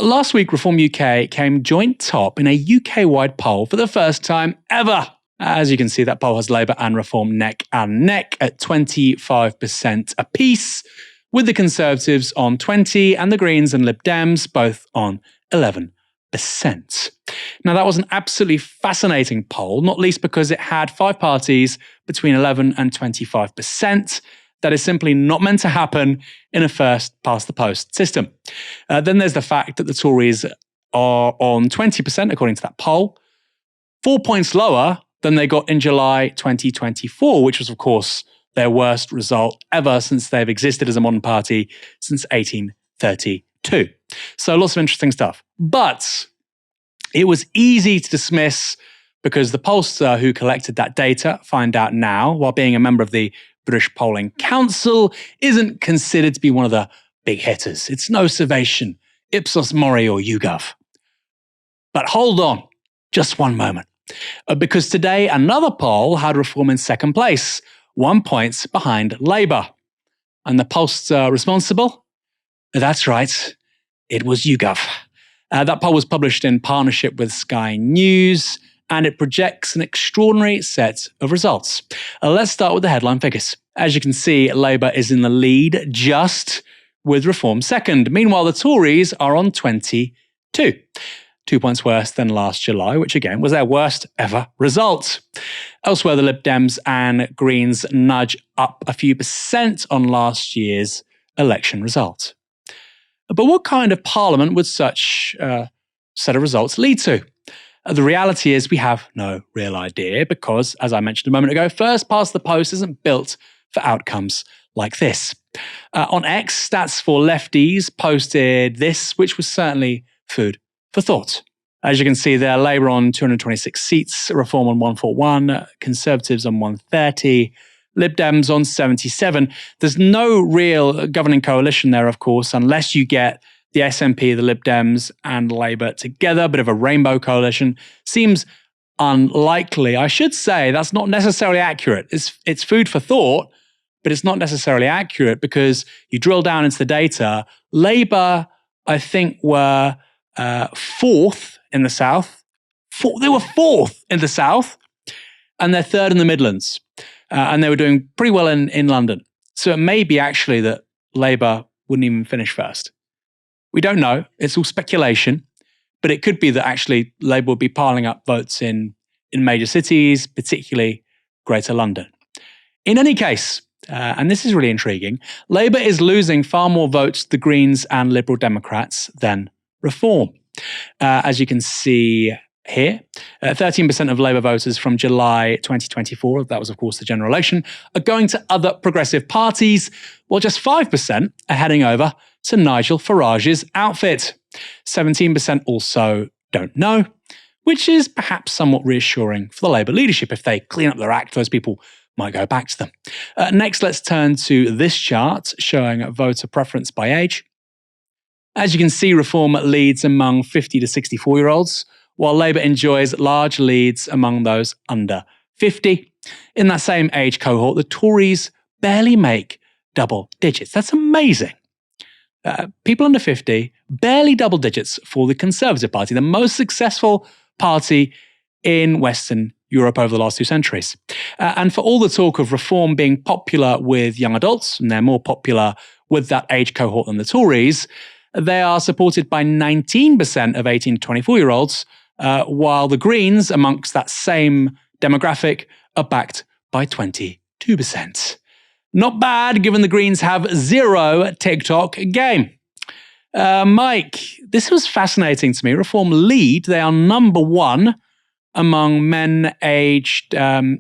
Last week, Reform UK came joint top in a UK-wide poll for the first time ever. As you can see, that poll has Labour and Reform neck and neck at 25% apiece, with the Conservatives on 20% and the Greens and Lib Dems both on 11%. Now, that was an absolutely fascinating poll, not least because it had 5 parties between 11 and 25%. That is simply not meant to happen in a first-past-the-post system. Then there's the fact that the Tories are on 20%, according to that poll, 4 points lower than they got in July 2024, which was, of course, their worst result ever since they've existed as a modern party since 1832. So lots of interesting stuff. But it was easy to dismiss because the pollster who collected that data, find out now, while being a member of the British Polling Council, isn't considered to be one of the big hitters. It's no Salvation, Ipsos Mori or YouGov. But hold on, just one moment. Because today another poll had Reform in second place, 1 point behind Labour. And the pollster responsible? That's right, it was YouGov. That poll was published in partnership with Sky News, and it projects an extraordinary set of results. Let's start with the headline figures. As you can see, Labour is in the lead just, with Reform second. Meanwhile, the Tories are on 22. 2 points worse than last July, which again was their worst ever result. Elsewhere, the Lib Dems and Greens nudge up a few percent on last year's election result. But what kind of parliament would such a set of results lead to? The reality is we have no real idea because, as I mentioned a moment ago, first past the post isn't built for outcomes like this. On X, Stats for Lefties posted this, which was certainly food for thought. As you can see there, Labour on 226 seats, Reform on 141, Conservatives on 130, Lib Dems on 77. There's no real governing coalition there, of course, unless you get the SNP, the Lib Dems, and Labour together. A bit of a rainbow coalition. Seems unlikely. I should say that's not necessarily accurate. It's food for thought, but it's not necessarily accurate because you drill down into the data. Labour, I think, were fourth in the South. They were fourth in the South, and they're third in the Midlands. And they were doing pretty well in London. So it may be actually that Labour wouldn't even finish first. We don't know. It's all speculation. But it could be that actually Labour would be piling up votes in major cities, particularly Greater London. In any case, and this is really intriguing, Labour is losing far more votes to the Greens and Liberal Democrats than Reform. As you can see here, 13% of Labour voters from July 2024, that was of course the general election, are going to other progressive parties, while just 5% are heading over to Nigel Farage's outfit. 17% also don't know, which is perhaps somewhat reassuring for the Labour leadership. If they clean up their act, those people might go back to them. Next, let's turn to this chart showing voter preference by age. As you can see, Reform leads among 50 to 64-year-olds, while Labour enjoys large leads among those under 50. In that same age cohort, the Tories barely make double digits. That's amazing. People under 50, barely double digits for the Conservative Party, the most successful party in Western Europe over the last 2 centuries. And for all the talk of Reform being popular with young adults, and they're more popular with that age cohort than the Tories, they are supported by 19% of 18 to 24-year-olds, while the Greens, amongst that same demographic, are backed by 22%. Not bad, given the Greens have 0 TikTok game. Mike, this was fascinating to me. Reform lead, they are number 1 among men and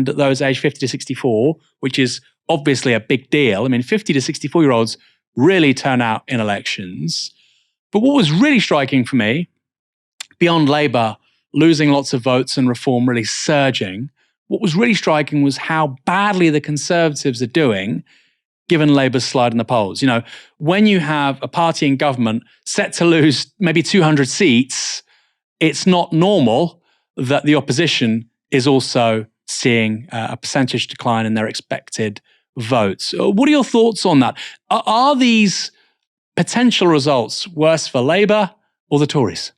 those aged 50 to 64, which is obviously a big deal. I mean, 50 to 64-year-olds really turn out in elections. But what was really striking for me, beyond Labour losing lots of votes and Reform really surging, what was really striking was how badly the Conservatives are doing, given Labour's slide in the polls. You know, when you have a party in government set to lose maybe 200 seats, it's not normal that the opposition is also seeing a percentage decline in their expected votes. What are your thoughts on that? Are these Potential results, worse for Labour or the Tories?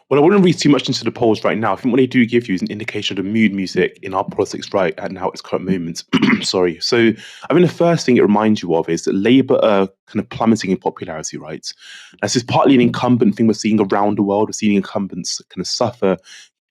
Well, I wouldn't read too much into the polls right now. I think what they do give you is an indication of the mood music in our politics right at now its current moment. Sorry. So I think the first thing it reminds you of is that Labour are kind of plummeting in popularity, right? This is partly an incumbent thing we're seeing around the world. We're seeing incumbents kind of suffer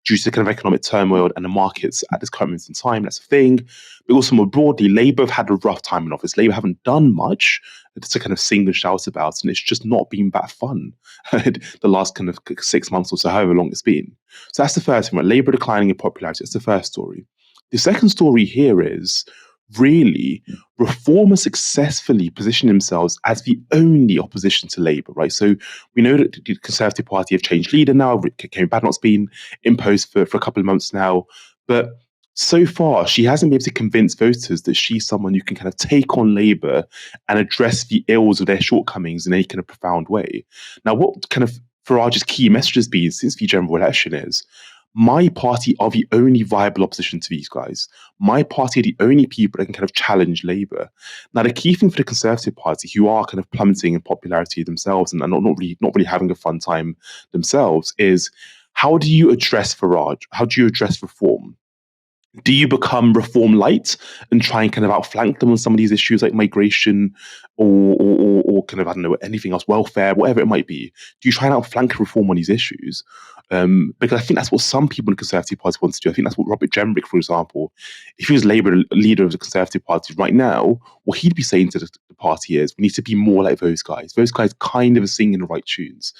due to the kind of economic turmoil and the markets at this current moment in time. That's a thing. But also more broadly, Labour have had a rough time in office. Labour haven't done much to kind of sing and shout about, and it's just not been that fun the last kind of 6 months or so, however long it's been. So that's the first thing, right? Labour declining in popularity. That's the first story. The second story here is really Reform has successfully positioned themselves as the only opposition to Labour, right? So we know that the Conservative Party have changed leader now. Kemi Badenoch's been in post for a couple of months now. But so far, she hasn't been able to convince voters that she's someone who can kind of take on Labour and address the ills of their shortcomings in any kind of profound way. Now, what kind of Farage's key message has been since the general election is, my party are the only viable opposition to these guys. My party are the only people that can kind of challenge Labour. Now, the key thing for the Conservative Party, who are kind of plummeting in popularity themselves and not really having a fun time themselves, is how do you address Farage? How do you address reform? Do you become reform light and try and kind of outflank them on some of these issues like migration or kind of, I don't know, anything else, welfare, whatever it might be? Do you try and outflank reform on these issues? Because I think that's what some people in the Conservative Party want to do. I think that's what Robert Jenrick, for example, if he was Labour leader of the Conservative Party right now, what he'd be saying to the party is, we need to be more like those guys. Those guys kind of are singing the right tunes.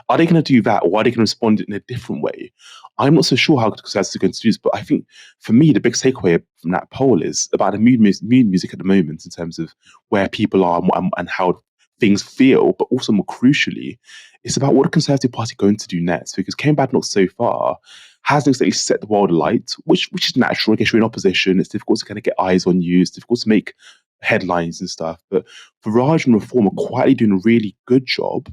Are they going to do that, or are they going to respond in a different way? I'm not so sure how the Conservatives are going to do this, but I think for me, the big takeaway from that poll is about the mood music at the moment in terms of where people are and how things feel, but also more crucially, it's about what the Conservative Party are going to do next. Because Kemi Badenoch so far hasn't exactly set the world alight, which is natural. I guess you're in opposition. It's difficult to kind of get eyes on you. It's difficult to make headlines and stuff. But Farage and Reform are quietly doing a really good job,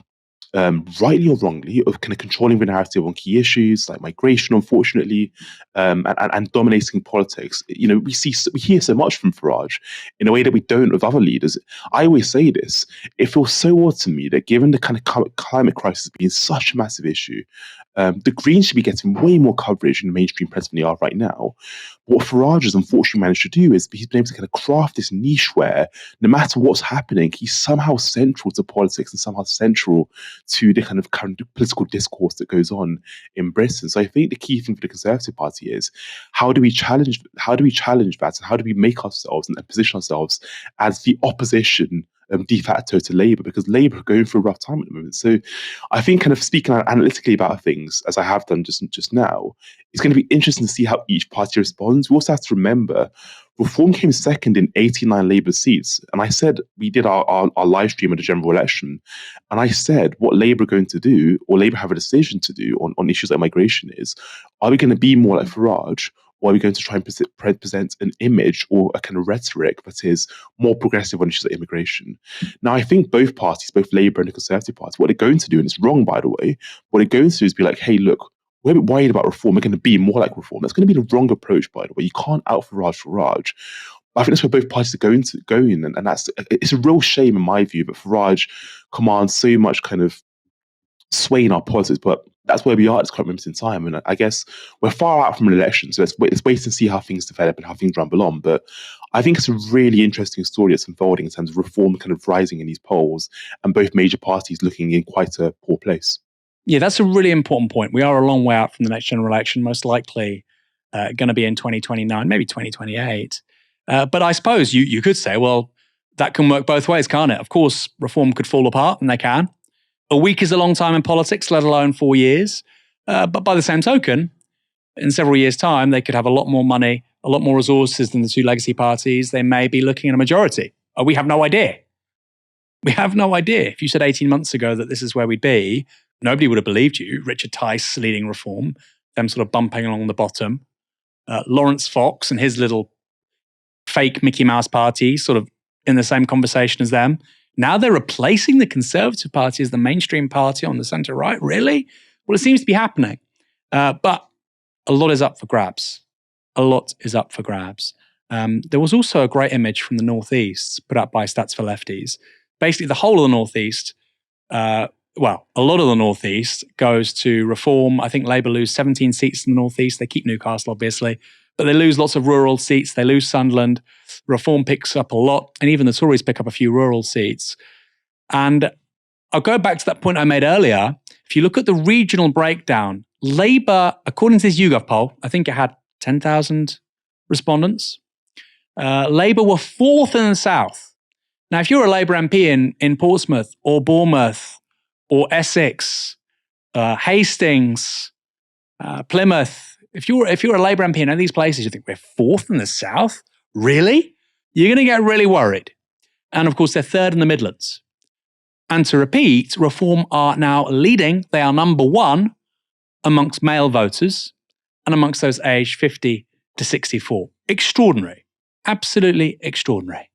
rightly or wrongly, of kind of controlling the narrative on key issues like migration, unfortunately, and dominating politics. You know, we hear so much from Farage in a way that we don't of other leaders. I always say this: it feels so odd to me that given the kind of climate crisis being such a massive issue, the Greens should be getting way more coverage in the mainstream press than they are right now. What Farage has unfortunately managed to do is he's been able to kind of craft this niche where no matter what's happening, he's somehow central to politics and somehow central to the kind of current political discourse that goes on in Britain. So I think the key thing for the Conservative Party is how do we challenge that, and how do we make ourselves and position ourselves as the opposition de facto to Labour, because Labour are going through a rough time at the moment. So I think kind of speaking analytically about things, as I have done just now, it's going to be interesting to see how each party responds. We also have to remember Reform came second in 89 Labour seats. And I said, we did our live stream of the general election, and I said what Labour are going to do, or Labour have a decision to do on issues like migration is, are we going to be more like Farage, or are we going to try and present an image or a kind of rhetoric that is more progressive on issues like immigration? Now, I think both parties, both Labour and the Conservative Party, what they're going to do, and it's wrong, by the way, what they're going to do is be like, hey, look, we're a bit worried about reform. We're going to be more like reform. That's going to be the wrong approach, by the way. You can't out Farage. But I think that's where both parties are going, and it's a real shame in my view that Farage commands so much kind of sway in our politics, but that's where we are at this current moment in time. And I guess we're far out from an election, so let's wait and see how things develop and how things rumble on. But I think it's a really interesting story that's unfolding in terms of reform kind of rising in these polls and both major parties looking in quite a poor place. Yeah, that's a really important point. We are a long way out from the next general election, most likely going to be in 2029, maybe 2028. But I suppose you could say, well, that can work both ways, can't it? Of course, reform could fall apart, and they can. A week is a long time in politics, let alone 4 years. But by the same token, in several years' time, they could have a lot more money, a lot more resources than the two legacy parties. They may be looking at a majority. We have no idea. We have no idea. If you said 18 months ago that this is where we'd be, nobody would have believed you. Richard Tice leading Reform, them sort of bumping along the bottom. Lawrence Fox and his little fake Mickey Mouse party sort of in the same conversation as them. Now they're replacing the Conservative Party as the mainstream party on the centre-right. Really? Well, it seems to be happening. But a lot is up for grabs. A lot is up for grabs. There was also a great image from the Northeast put up by Stats for Lefties. Basically, the whole of the Northeast well, a lot of the Northeast goes to Reform. I think Labour lose 17 seats in the Northeast. They keep Newcastle, obviously, but they lose lots of rural seats. They lose Sunderland. Reform picks up a lot, and even the Tories pick up a few rural seats. And I'll go back to that point I made earlier. If you look at the regional breakdown, Labour, according to this YouGov poll, I think it had 10,000 respondents. Labour were fourth in the South. Now, if you're a Labour MP in Portsmouth or Bournemouth or Essex, Hastings, Plymouth, if you're a Labour MP in any of these places, you think we're fourth in the South? Really? You're going to get really worried. And of course, they're third in the Midlands. And to repeat, Reform are now leading. They are number one amongst male voters and amongst those aged 50 to 64. Extraordinary. Absolutely extraordinary.